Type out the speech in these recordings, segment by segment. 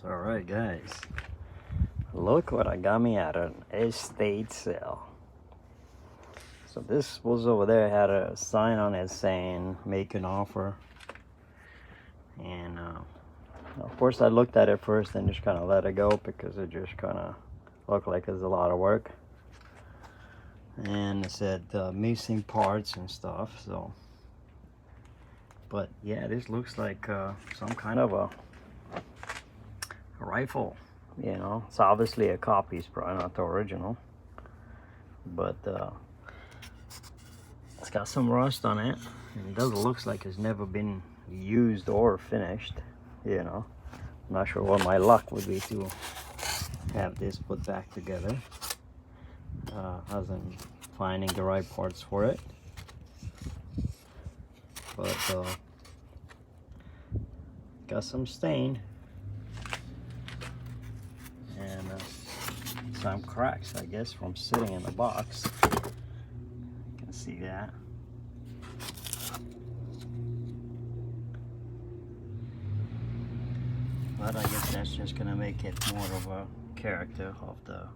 Alright guys, look what I got me at an estate sale. So this was over there, had a sign on it saying make an offer, and of course I looked at it first and just kind of let it go because it just kind of looked like it's a lot of work, and it said missing parts and stuff. So but yeah, this looks like some kind of a rifle, you know. It's obviously a copy, it's probably not the original, but it's got some rust on it, and it doesn't look like it's never been used or finished, you know. I'm not sure what my luck would be to have this put back together, as in finding the right parts for it. But got some stain and some cracks, I guess, from sitting in the box. You can see that. But I guess that's just gonna make it more of a character of the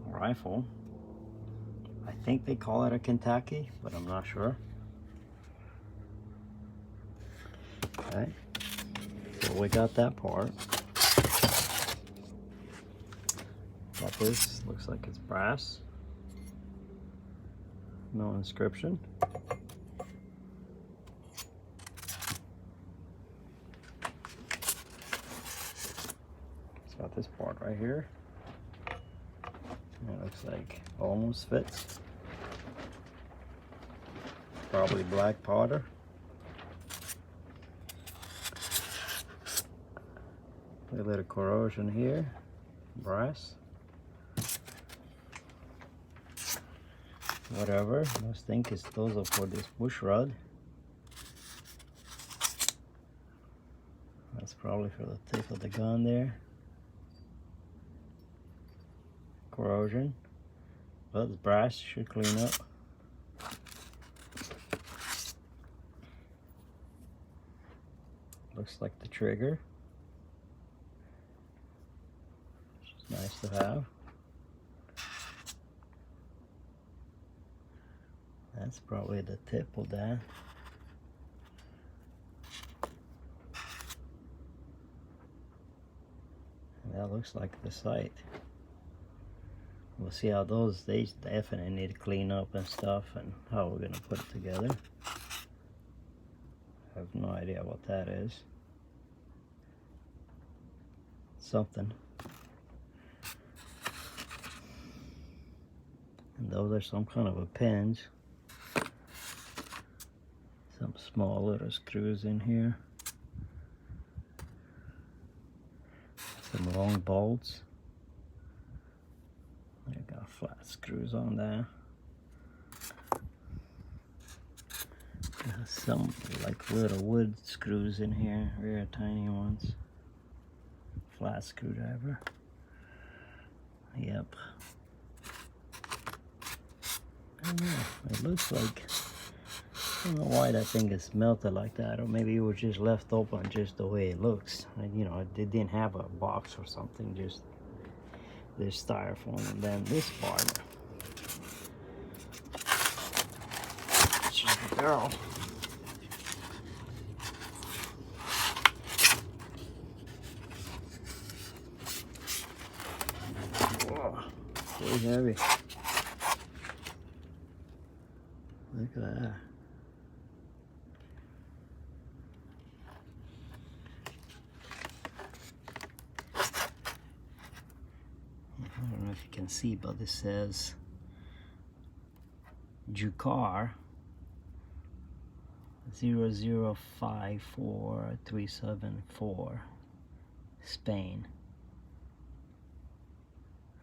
rifle. I think they call it a Kentucky, but I'm not sure. Okay, so we got that part. Got this, looks like it's brass. No inscription. It's got this part right here. It looks like almost fits. Probably black powder. A little bit of corrosion here. Brass. Whatever. I must think it's those are for this bush rod. That's probably for the tip of the gun there. Corrosion, but it's brass, should clean up. Looks like the trigger, which is nice to have. That's probably the tip of that. And that looks like the sight. We'll see how those, they definitely need to clean up and stuff, and how we're going to put it together. I have no idea what that is. Something. And those are some kind of a pins. Some small little screws in here. Some long bolts. I got flat screws on there. Got some like little wood screws in here, very tiny ones. Flat screwdriver. Yep. I don't know. It looks like, I don't know why that thing is melted like that, or maybe it was just left open just the way it looks. And, you know, it didn't have a box or something, just this styrofoam, and then this part. She's the girl. Whoa, very heavy. Look at that. I don't know if you can see, but this says Jukar 0054374, Spain.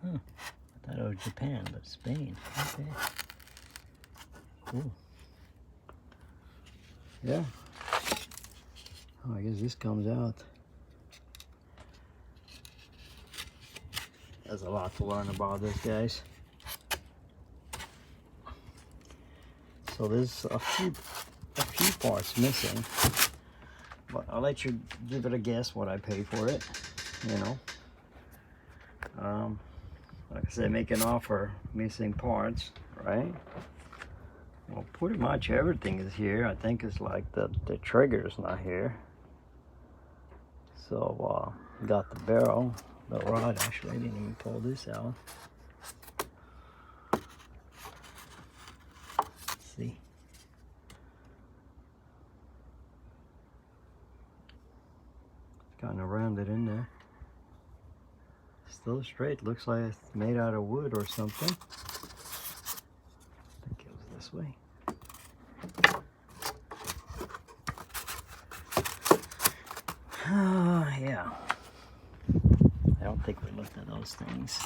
Huh. I thought it was Japan, but Spain. Okay. Cool. Yeah. Oh, I guess this comes out. There's a lot to learn about this, guys. So there's a few parts missing. But I'll let you give it a guess what I pay for it, you know. Like I said, make an offer, missing parts, right? Well, pretty much everything is here. I think it's like the trigger's not here. So, got the barrel, the rod. Actually, I didn't even pull this out. Let's see. Kind of rounded in there. Still straight. Looks like it's made out of wood or something. I think it was this way. Yeah. I don't think we looked at those things.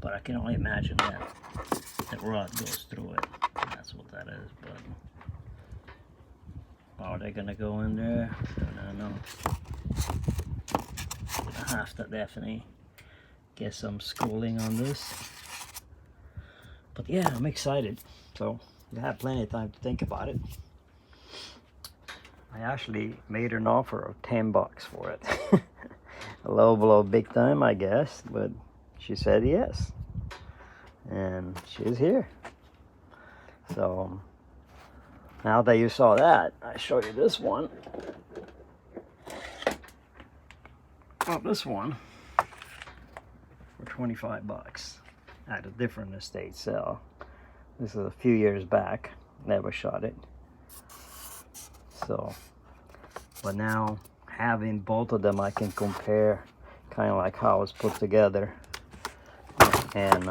But I can only imagine that the rod goes through it. That's what that is, but are they gonna go in there? I don't know. I have to definitely get some schooling on this. But yeah, I'm excited. So you have plenty of time to think about it. I actually made an offer of $10 for it. A low blow big time, I guess, but she said yes. And she's here. So now that you saw that, I show you this one. Well, this one for $25 at a different estate sale. This is a few years back. Never shot it. So, but now having both of them, I can compare kind of like how it's put together, and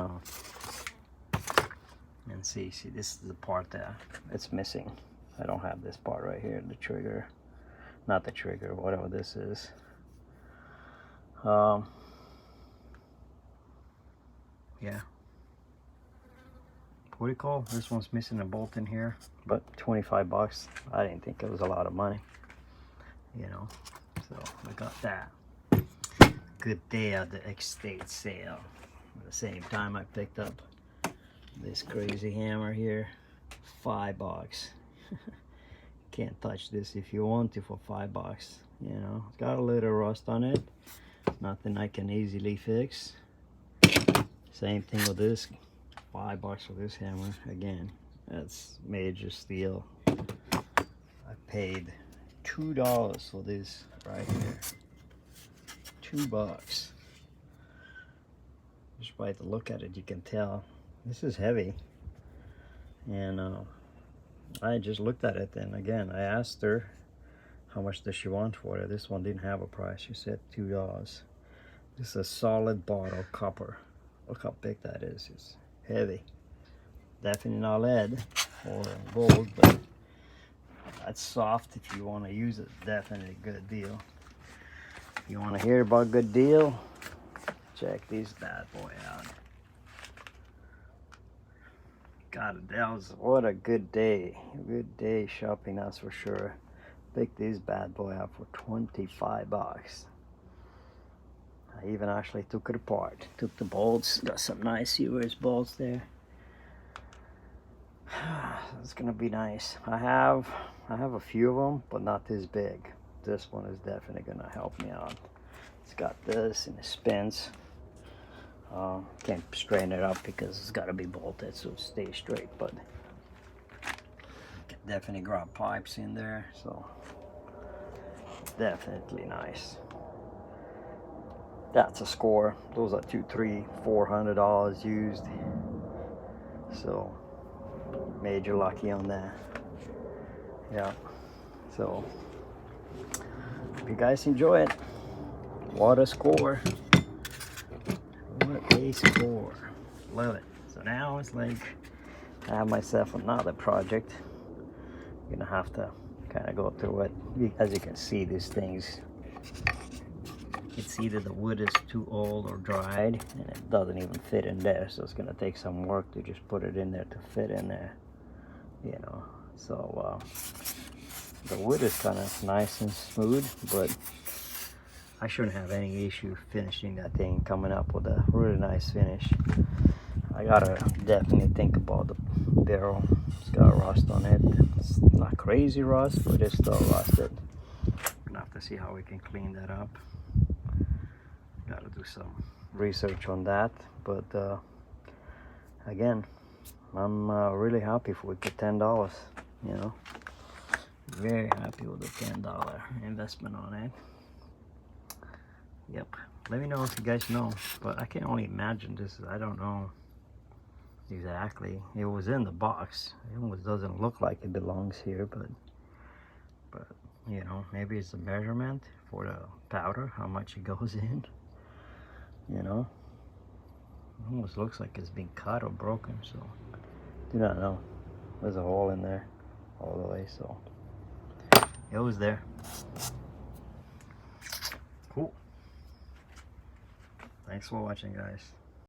see, this is the part that it's missing. I don't have this part right here, the trigger, not the trigger, whatever this is. Yeah, what do you call this one's missing a bolt in here, but $25. I didn't think it was a lot of money, you know. So I got that. Good day at the estate sale. At the same time, I picked up this crazy hammer here, $5. Can't touch this if you want to for $5. You know, it's got a little rust on it. Nothing I can easily fix. Same thing with this. $5 for this hammer. Again, that's major steal. I paid $2 for this right here. $2. Just by the look at it, you can tell this is heavy. And I just looked at it, and again, I asked her how much does she want for it. This one didn't have a price. She said $2. This is a solid bottle copper. Look how big that is. It's heavy. Definitely not lead or gold, but that's soft. If you want to use it, definitely a good deal. If you want to hear about good deal, check this bad boy out. God, that was, what a good day. Good day shopping, that's for sure. Picked this bad boy up for $25. I even actually took it apart. Took the bolts. Got some nice US bolts there. It's gonna be nice. I have a few of them, but not this big. This one is definitely gonna help me out. It's got this and it spins. Can't straighten it up because it's got to be bolted so it stays straight, but can definitely grab pipes in there, so definitely nice. That's a score. Those are $200, $300, $400 used, so major lucky on that. Yeah, so hope you guys enjoy it. What a score. What a score. Love it. So now it's like I have myself another project. I'm gonna have to kind of go through it. As you can see, these things, it's either the wood is too old or dried and it doesn't even fit in there, so it's gonna take some work to just put it in there to fit in there, you know. So the wood is kind of nice and smooth, but I shouldn't have any issue finishing that thing, coming up with a really nice finish. I gotta definitely think about the barrel. It's got rust on it. It's not crazy rust, but it's still rusted. Gonna have to see how we can clean that up. Gotta do some research on that, but again, I'm really happy with the $10, you know. Very happy with the $10 investment on it. Yep. Let me know if you guys know, but I can only imagine this. I don't know exactly. It was in the box. It almost doesn't look like it belongs here, but you know, maybe it's a measurement for the powder, how much it goes in. You know, it almost looks like it's been cut or broken, so do not know. There's a hole in there all the way, so it was there. Cool. Thanks for watching, guys.